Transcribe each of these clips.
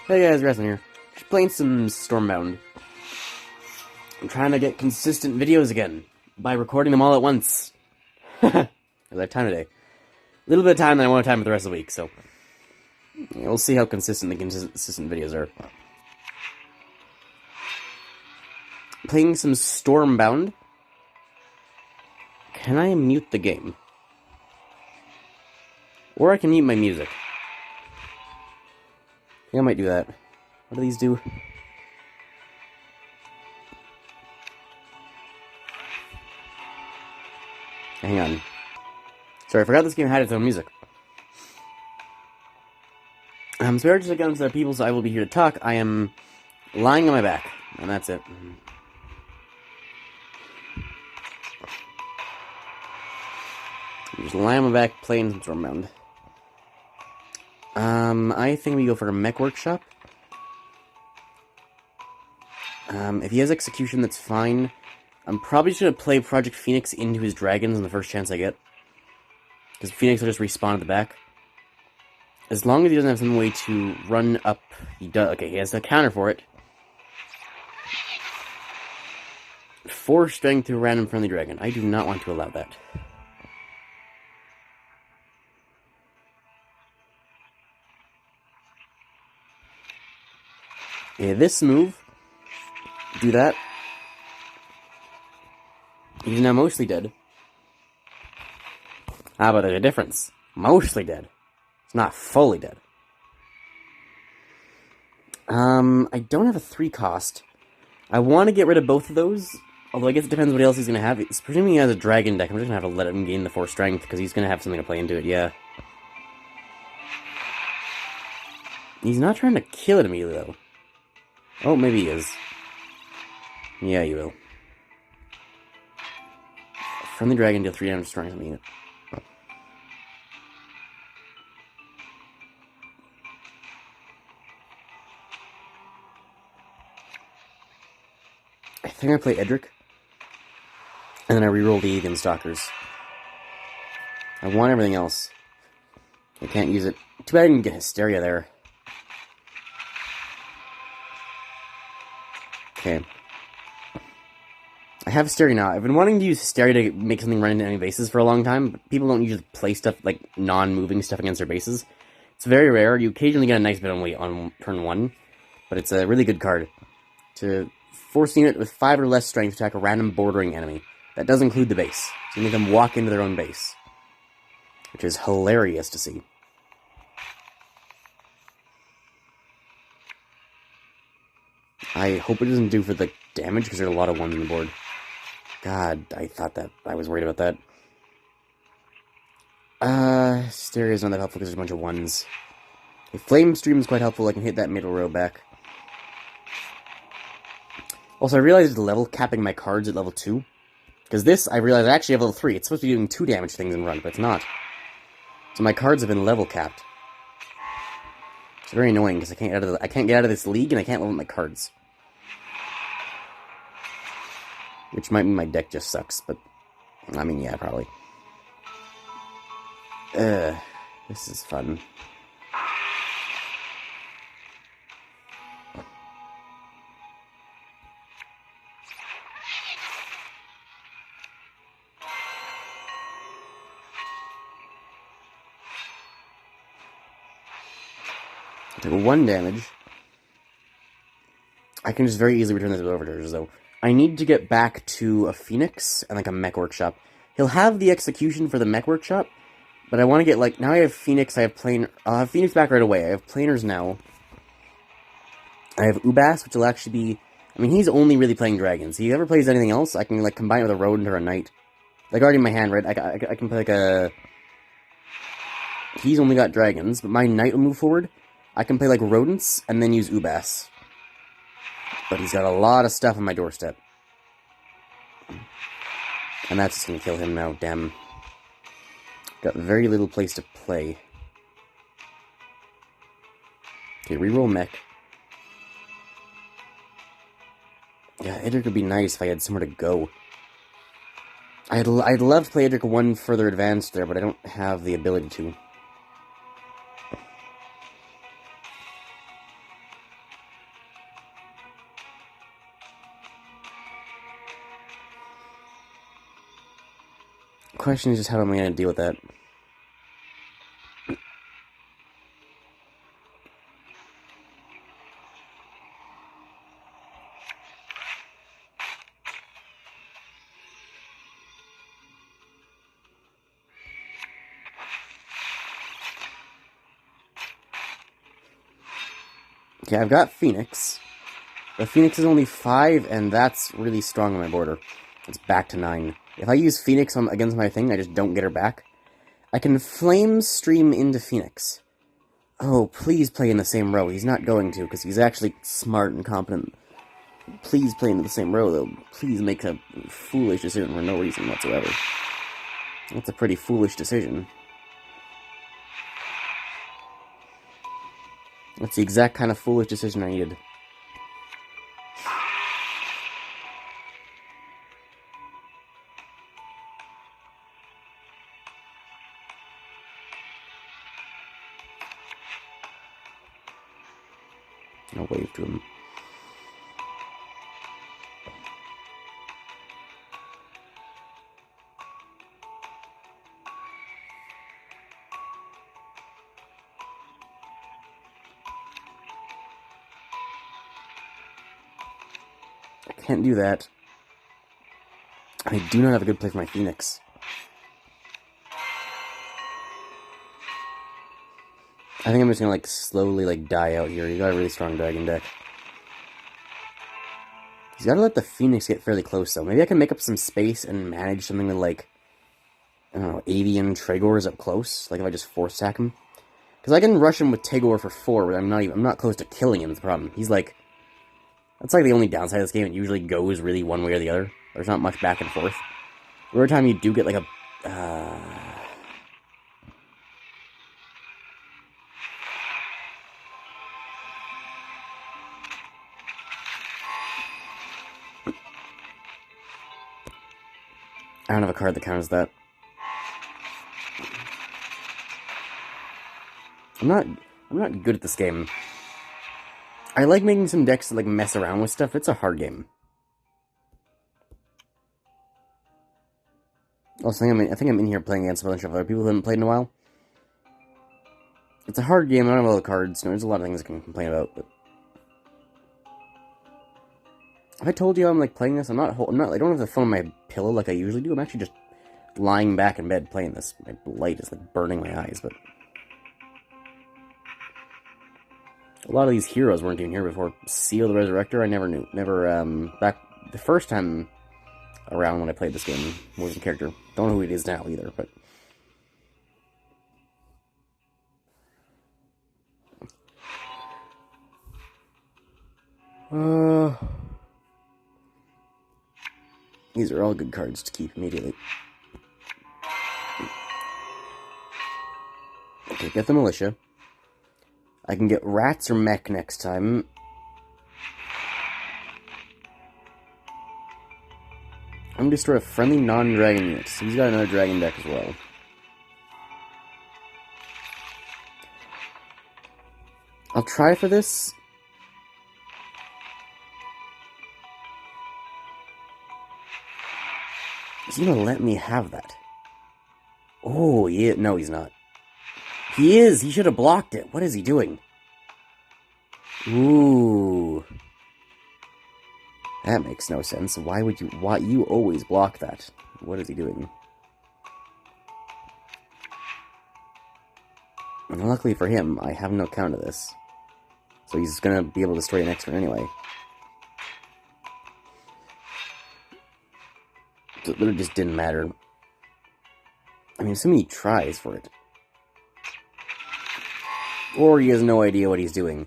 Hey guys, Wrestling here. Just playing some Stormbound. I'm trying to get consistent videos again by recording them all at once. I have time today. A little bit of time, then I won't have time for the rest of the week, so yeah, we'll see how consistent the consistent videos are. Playing some Stormbound. Can I mute the game? Or I can mute my music. I think I might do that. What do these do? Hang on. Sorry, I forgot this game had its own music. Spare just against the people, so I will be here to talk. I am lying on my back, and that's it. I'm just lying on my back, playing some Stormbound. I think we go for a mech workshop. If he has execution, that's fine. I'm probably just gonna play Project Phoenix into his dragons on the first chance I get. Because Phoenix will just respawn at the back. As long as he doesn't have some way to run up... He does. Okay, he has a counter for it. 4 strength to a random friendly dragon. I do not want to allow that. Okay, this move... Do that. He's now mostly dead. Ah, but there's a difference. Mostly dead. It's not fully dead. I don't have a 3 cost. I want to get rid of both of those, although I guess it depends what else he's going to have. Presuming he has a dragon deck, I'm just going to have to let him gain the 4 strength, because he's going to have something to play into it, yeah. He's not trying to kill it immediately, though. Oh, maybe he is. Yeah, you will. Friendly dragon deal 3 damage destroying something unit. I think I play Edric. And then I reroll the Egan Stalkers. I want everything else. I can't use it. Too bad I didn't get Hysteria there. Okay. I have Hysteria now. I've been wanting to use Hysteria to make something run into enemy bases for a long time, but people don't usually play stuff, like, non-moving stuff against their bases. It's very rare. You occasionally get a nice bit on weight on turn 1, but it's a really good card to force a unit with 5 or less strength to attack a random bordering enemy. That does include the base, so you make them walk into their own base, which is hilarious to see. I hope it doesn't do for the damage, because there are a lot of 1s on the board. God, I thought that. I was worried about that. Hysteria is not that helpful because there's a bunch of 1s. If Flame Stream is quite helpful, I can hit that middle row back. Also, I realized level capping my cards at level 2. Because this, I realized I actually have level 3. It's supposed to be doing 2 damage things in run, but it's not. So my cards have been level capped. It's very annoying because I can't get out of this league and I can't level my cards. Which might mean my deck just sucks, but I mean, yeah, probably. This is fun. I took 1 damage. I can just very easily return this to overcharge, though. I need to get back to a Phoenix and, like, a mech workshop. He'll have the execution for the mech workshop, but I want to get, like, now I have Phoenix, I have Planer. I'll have Phoenix back right away. I have Planers now. I have Ubas, which will actually be... I mean, he's only really playing dragons. If he ever plays anything else, I can, like, combine it with a rodent or a knight. Like, already in my hand, right? I can play, like, a... He's only got dragons, but my knight will move forward. I can play, like, rodents, and then use Ubas. But he's got a lot of stuff on my doorstep. And that's just gonna kill him now, damn. Got very little place to play. Okay, reroll mech. Yeah, Edric would be nice if I had somewhere to go. I'd love to play Edric 1 further advanced there, but I don't have the ability to. question is just how am I going to deal with that? Okay, I've got Phoenix. The Phoenix is only 5, and that's really strong on my border. It's back to 9. If I use Phoenix against my thing, I just don't get her back. I can Flame Stream into Phoenix. Oh, please play in the same row. He's not going to, because he's actually smart and competent. Please play into the same row, though. Please make a foolish decision for no reason whatsoever. That's a pretty foolish decision. That's the exact kind of foolish decision I needed. I'll wave to him. I can't do that. I do not have a good play for my Phoenix. I think I'm just gonna, like, slowly, like, die out here. You got a really strong dragon deck. He's gotta let the Phoenix get fairly close, though. Maybe I can make up some space and manage something with, like, I don't know, Avian Tregors up close. Like, if I just force attack him. Because I can rush him with Tegor for 4, but I'm not close to killing him, is the problem. He's, like, that's, like, the only downside of this game. It usually goes really one way or the other. There's not much back and forth. Every time you do get, like, a, I don't have a card that counters that. I'm not good at this game. I like making some decks that, like, mess around with stuff. It's a hard game. Also, I think I'm in here playing against a bunch of other people who haven't played in a while. It's a hard game. I don't have all the cards. You know, there's a lot of things I can complain about, but have I told you I'm, like, playing this? I don't have the phone on my pillow like I usually do. I'm actually just lying back in bed playing this. My light is, like, burning my eyes, but a lot of these heroes weren't even here before. Seal the Resurrector, I never knew. Back the first time around when I played this game, wasn't a character. Don't know who it is now either, but these are all good cards to keep immediately. Okay, get the Militia. I can get Rats or Mech next time. I'm going to destroy a friendly non-dragon unit. So he's got another dragon deck as well. I'll try for this. Is he going to let me have that? Oh, yeah. No, he's not. He is! He should have blocked it. What is he doing? Ooh. That makes no sense. Why you always block that? What is he doing? And luckily for him, I have no counter to this. So he's gonna be able to destroy an extra anyway. So it just didn't matter. I mean, assuming he tries for it. Or he has no idea what he's doing.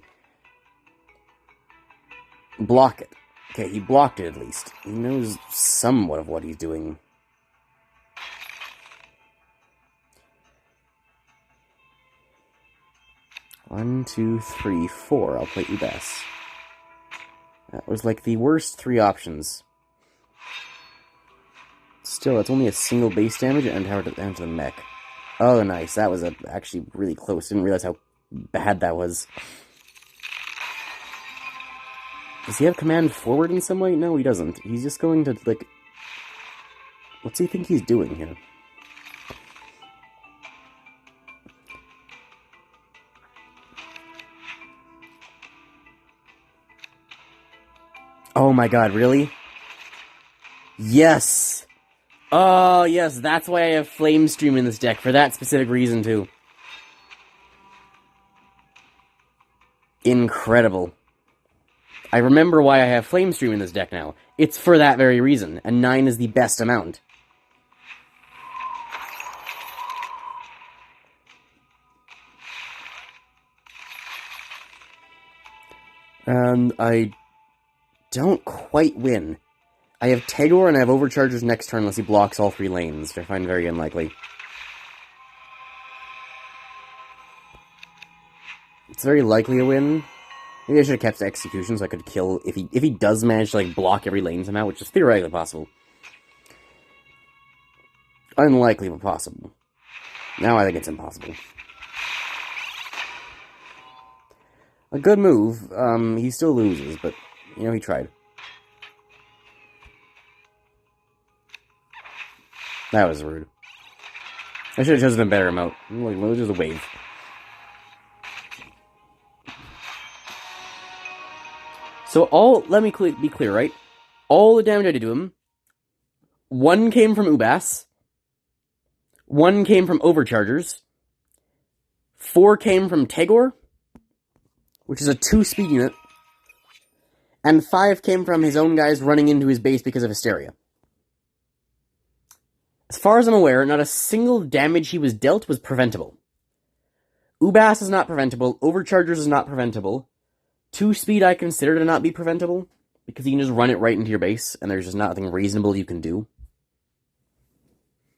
Block it. Okay, he blocked it at least. He knows somewhat of what he's doing. One, two, three, four. I'll play Ubas. That was like the worst 3 options. Still, it's only a single base damage and power to the mech. Oh, nice. That was actually really close. Didn't realize how bad that was. Does he have command forward in some way? No, he doesn't. He's just going to, like... What's he think he's doing here? Oh my god, really? Yes! Oh, yes, that's why I have Flame Stream in this deck, for that specific reason, too. Incredible. I remember why I have Flame Stream in this deck now. It's for that very reason, and 9 is the best amount. I don't quite win. I have Tegor and I have Overchargers next turn unless he blocks all 3 lanes, which I find very unlikely. It's very likely a win. Maybe I should have kept the Execution so I could kill if he does manage to like block every lane somehow, which is theoretically possible. Unlikely but possible. Now I think it's impossible. A good move. He still loses, but you know he tried. That was rude. I should have chosen a better emote. Like, just a wave. So let me be clear, right? All the damage I did to him, 1 came from Ubas, 1 came from Overchargers, 4 came from Tegor, which is a 2-speed unit, and 5 came from his own guys running into his base because of Hysteria. As far as I'm aware, not a single damage he was dealt was preventable. Ubas is not preventable, Overchargers is not preventable, 2-speed I consider to not be preventable, because you can just run it right into your base, and there's just nothing reasonable you can do.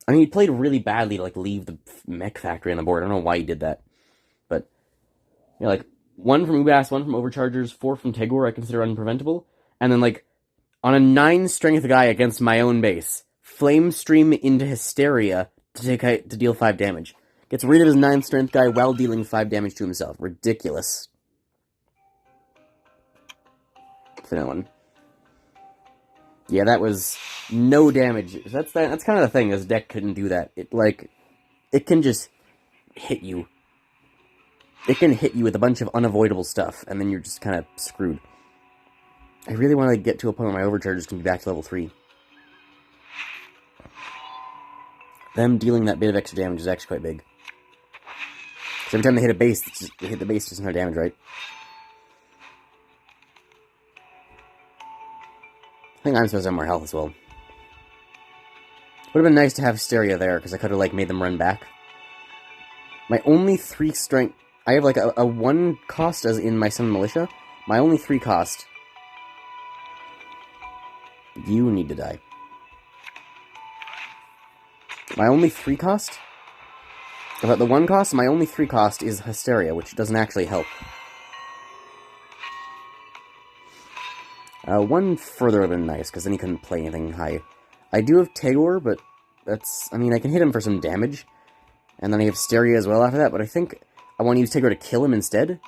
I mean, he played really badly to, like, leave the mech factory on the board. I don't know why he did that. But, you know, like, 1 from Ubas, 1 from Overchargers, 4 from Tegor I consider unpreventable. And then, like, on a 9-strength guy against my own base, Flame Stream into Hysteria to deal 5 damage. Gets rid of his 9-strength guy while dealing 5 damage to himself. Ridiculous. Finna one. Yeah, that was no damage. That's kind of the thing. This deck couldn't do that. It can just hit you. It can hit you with a bunch of unavoidable stuff, and then you're just kind of screwed. I really want to get to a point where my Overchargers can be back to level 3. Them dealing that bit of extra damage is actually quite big. So every time they hit a base, they hit the base, just no damage, right? I think I'm supposed to have more health as well. Would have been nice to have Hysteria there, because I could have, like, made them run back. My only 3 strength... I have, like, a 1 cost as in my Summon Militia. My only 3 cost... You need to die. My only 3 cost? About the 1 cost, my only 3 cost is Hysteria, which doesn't actually help. 1 further would have been nice, because then he couldn't play anything high. I do have Tegor, but that's... I mean, I can hit him for some damage. And then I have Hysteria as well after that, but I think I want to use Tegor to kill him instead.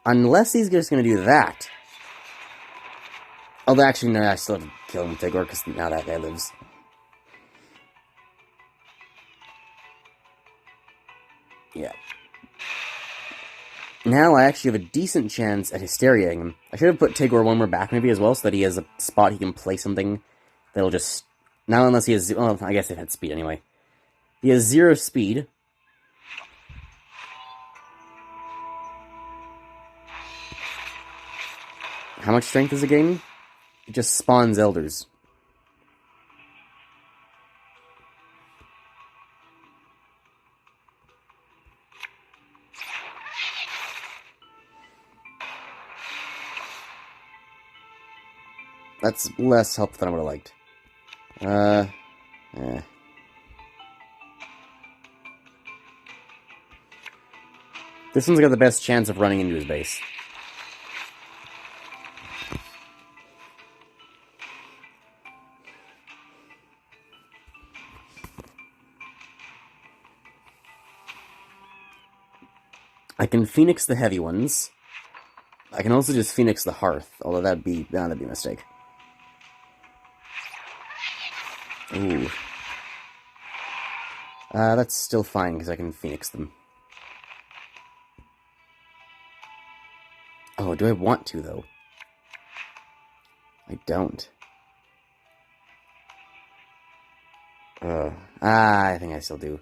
Unless he's just going to do that. Although, actually, no, I still have to kill him with Tegor, because now that guy lives. Yeah. Now I actually have a decent chance at Hysteriaing him. I should have put Tegor 1 more back maybe as well, so that he has a spot he can play something that'll just... Not unless he has... Well, I guess it had speed anyway. He has 0 speed. How much strength is it gaining? It just spawns Elders. That's less help than I would have liked. This one's got the best chance of running into his base. I can Phoenix the heavy ones. I can also just Phoenix the Hearth, although that'd be a mistake. Ooh. That's still fine, because I can Phoenix them. Oh, do I want to, though? I don't. I think I still do.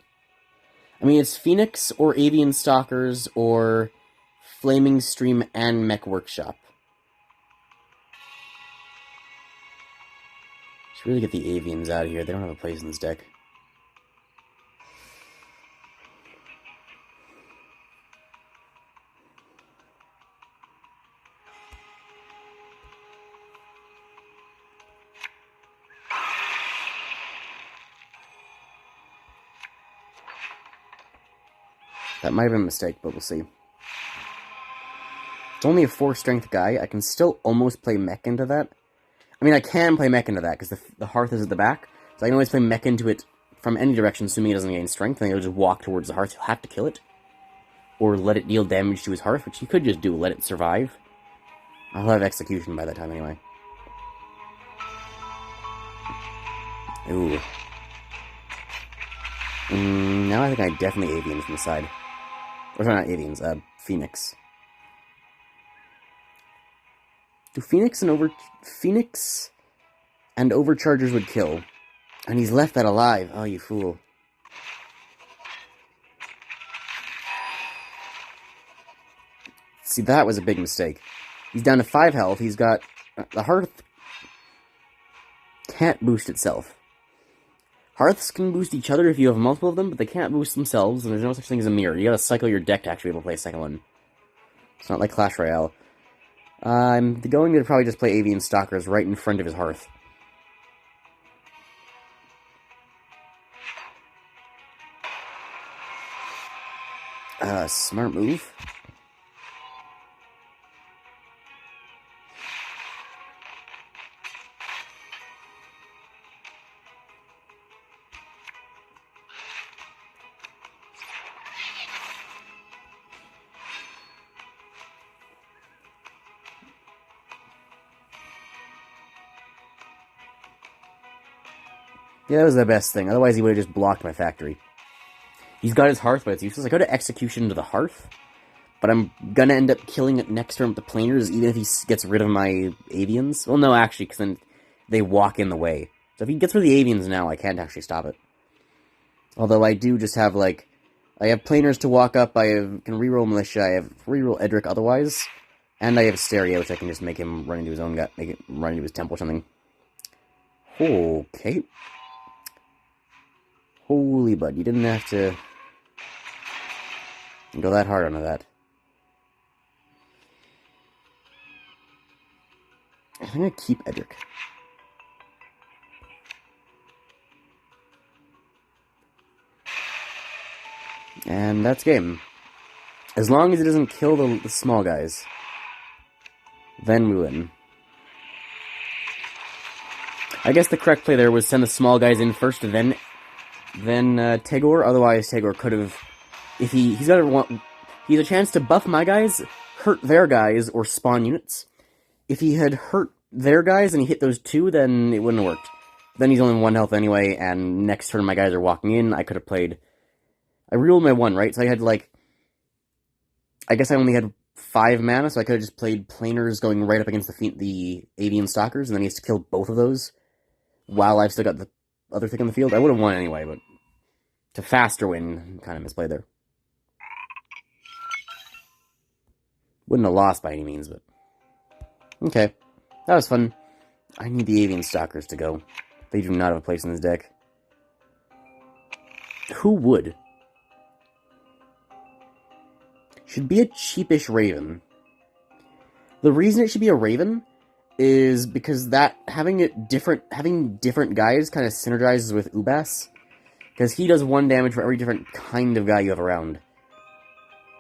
I mean, it's Phoenix or Avian Stalkers or Flaming Stream and Mech Workshop. Should really get the Avians out of here. They don't have a place in this deck. That might have been a mistake, but we'll see. It's only a 4 strength guy. I can still almost play mech into that. I mean, I can play mech into that, because the hearth is at the back. So I can always play mech into it from any direction, assuming he doesn't gain strength. And he'll just walk towards the hearth. He'll have to kill it. Or let it deal damage to his hearth, which he could just do. Let it survive. I'll have execution by that time anyway. Ooh. Now I think I definitely Avian from the side. Or sorry, not Avians, Phoenix. Do Phoenix and Overchargers would kill. And he's left that alive. Oh, you fool. See, that was a big mistake. He's down to 5 health. He's got... the hearth can't boost itself. Hearths can boost each other if you have multiple of them, but they can't boost themselves, and there's no such thing as a mirror. You gotta cycle your deck to actually be able to play a second one. It's not like Clash Royale. I'm going to probably just play Avian Stalkers right in front of his hearth. Smart move. Yeah, that was the best thing. Otherwise, he would have just blocked my factory. He's got his hearth, but it's useless. I go to execution to the hearth, but I'm gonna end up killing it next turn with the planers, even if he gets rid of my avians. Well, no, actually, because then they walk in the way. So if he gets rid of the avians now, I can't actually stop it. Although I do just have, like, I have planers to walk up, I can reroll Militia, I have reroll Edric otherwise, and I have Stereo, which I can just make him run into his own gut, make it run into his temple or something. Okay. Holy bud, you didn't have to go that hard onto that. I think I keep Edric. And that's game. As long as it doesn't kill the small guys, then we win. I guess the correct play there was send the small guys in first, then Tegor. Otherwise, Tegor could have, if he's a chance to buff my guys, hurt their guys, or spawn units. If he had hurt their guys and he hit those 2, then it wouldn't have worked. Then he's only 1 health anyway, and next turn my guys are walking in. I could have played. I rerolled my 1, right? So I had, like, I guess I only had 5 mana, so I could have just played planers going right up against the Avian Stalkers, and then he has to kill both of those while I've still got the other thing on the field. I would have won anyway, but to faster win, kind of misplayed there. Wouldn't have lost by any means, but okay. That was fun. I need the Avian Stalkers to go. They do not have a place in this deck. Who would? Should be a cheapish Raven. The reason it should be a Raven is because having different guys kind of synergizes with Ubas, because he does 1 damage for every different kind of guy you have around.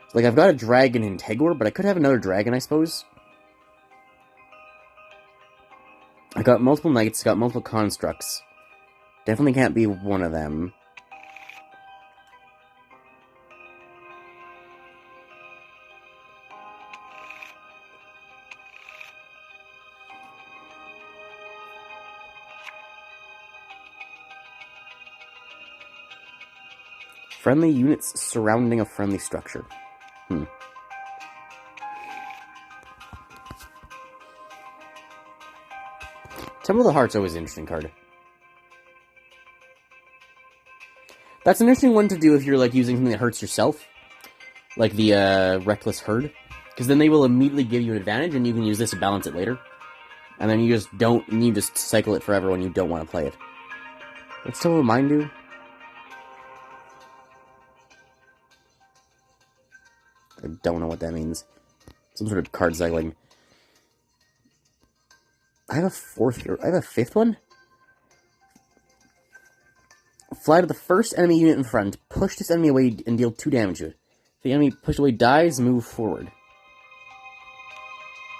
So, like, I've got a dragon in Tegor, but I could have another dragon, I suppose. I got multiple knights, got multiple constructs. Definitely can't be one of them. Friendly units surrounding a friendly structure. Temple of the Heart's always an interesting card. That's an interesting one to do if you're, like, using something that hurts yourself. Like the, Reckless Herd. Because then they will immediately give you an advantage, and you can use this to balance it later. And then you just cycle it forever when you don't want to play it. What's Temple of Mind do? I don't know what that means. Some sort of card cycling. I have a fourth here. I have a fifth one? Fly to the first enemy unit in front, push this enemy away, and deal 2 damage to it. If the enemy pushed away dies, move forward.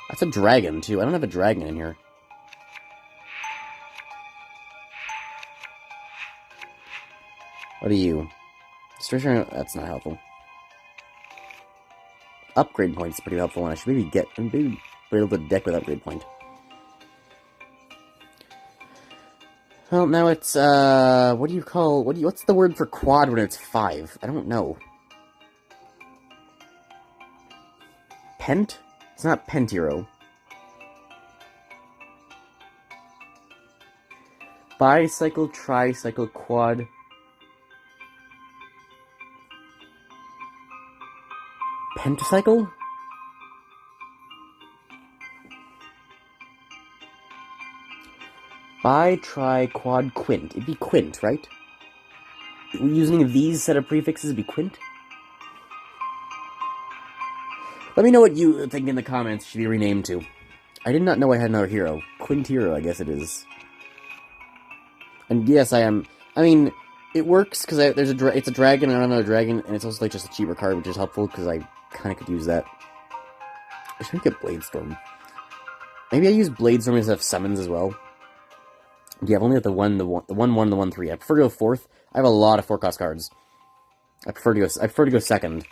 That's a dragon, too. I don't have a dragon in here. What are you? That's not helpful. Upgrade point is pretty helpful, and I should maybe be able to deck with upgrade point. Well, now it's, what's the word for quad when it's 5? I don't know. Pent? It's not Pent-hero. Bicycle, tricycle, quad. Pentacycle? Bi, tri, quad, quint. It'd be quint, right? Using these set of prefixes would be quint? Let me know what you think in the comments should be renamed to. I did not know I had another hero. Quint-hero, I guess it is. And yes, I am. I mean, it works because it's a dragon and another dragon, and it's also like just a cheaper card, which is helpful because I kind of could use that. I should get Bladestorm. Maybe I use Bladestorm instead of summons as well. Yeah, I've only got the 1, the 1-3. I prefer to go 4th. I have a lot of 4-cost cards. I prefer to go 2nd.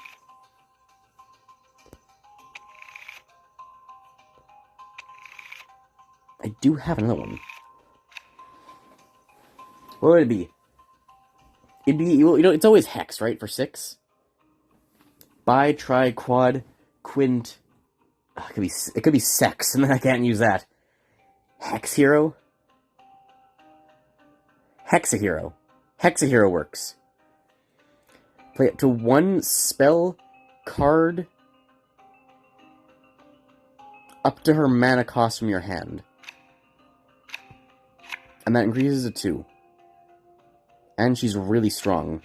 I do have another one. What would it be? It'd be, you know, it's always Hex, right, for 6? Bi, tri, quad, quint. Oh, it could be Sex, and then I can't use that. Hex-hero? Hexa-hero. Hexa-hero works. Play up to 1 spell card up to her mana cost from your hand. And that increases to 2. And she's really strong.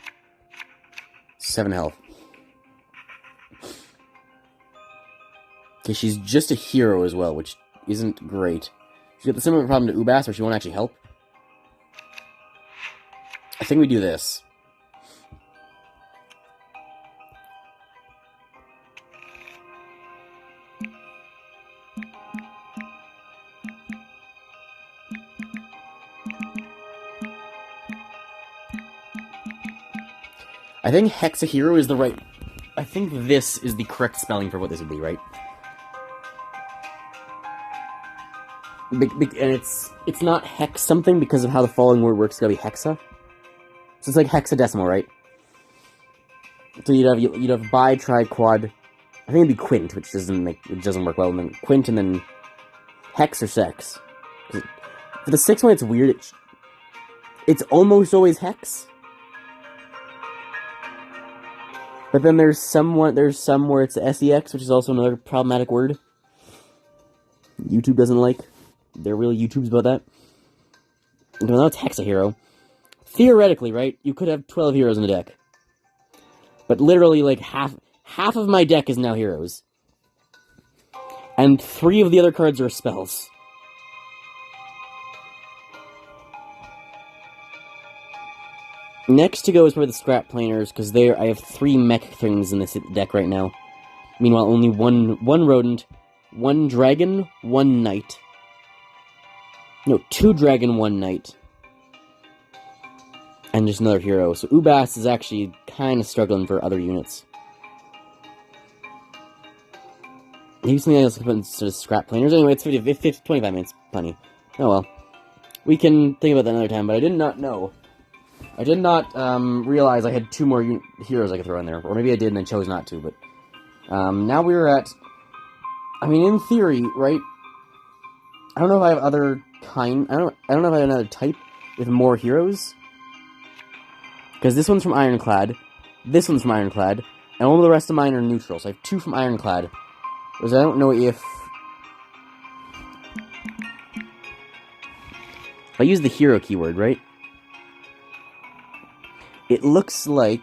7 health. Okay, she's just a hero as well, which isn't great. She's got the similar problem to Ubas, where she won't actually help. I think we do this. I think hexa-hero is the right... I think this is the correct spelling for what this would be, right? And it's not hex something because of how the following word works. It's gotta be hexa. So it's like hexadecimal, right? So you'd have bi, tri, quad. I think it'd be quint, which doesn't work well. And then quint, and then hex or sex. For the 6th one, it's weird. It's almost always hex. But then there's some where it's sex, which is also another problematic word. YouTube doesn't like. There are really YouTubes about that. Well, now it's hexa-hero. Theoretically, right, you could have 12 heroes in the deck. But literally, like, half of my deck is now heroes. And 3 of the other cards are spells. Next to go is probably the Scrap Planers, because I have 3 mech things in this deck right now. Meanwhile, only one rodent, 1 dragon, 1 knight. No, 2 dragon, 1 knight. And just another hero. So Ubas is actually kind of struggling for other units. Maybe something else to put instead of Scrap Planers. Anyway, it's 25 minutes. Plenty. Oh well. We can think about that another time, but I did not know. I did not realize I had 2 more heroes I could throw in there. Or maybe I did and I chose not to, but... now we're at... I mean, in theory, right? I don't know if I have other I don't know if I have another type with more heroes. Because this one's from Ironclad, this one's from Ironclad, and all of the rest of mine are neutral. So I have 2 from Ironclad. Because I don't know if I use the hero keyword, right? It looks like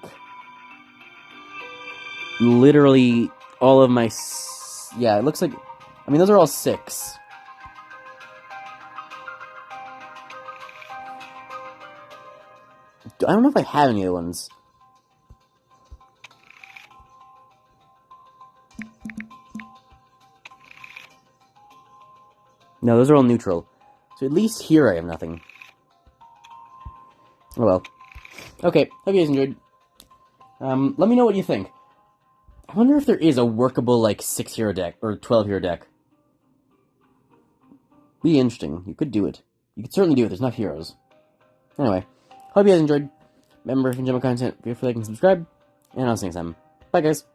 literally all of my... Yeah, it looks like... I mean, those are all 6. I don't know if I have any other ones. No, those are all neutral. So at least here I have nothing. Oh well. Okay, hope you guys enjoyed. Let me know what you think. I wonder if there is a workable, like, 6-hero deck, or 12-hero deck. Be interesting. You could do it. You could certainly do it. There's enough heroes. Anyway, hope you guys enjoyed. Remember, if you enjoy my content, feel free to like and subscribe. And I'll see you next time. Bye, guys.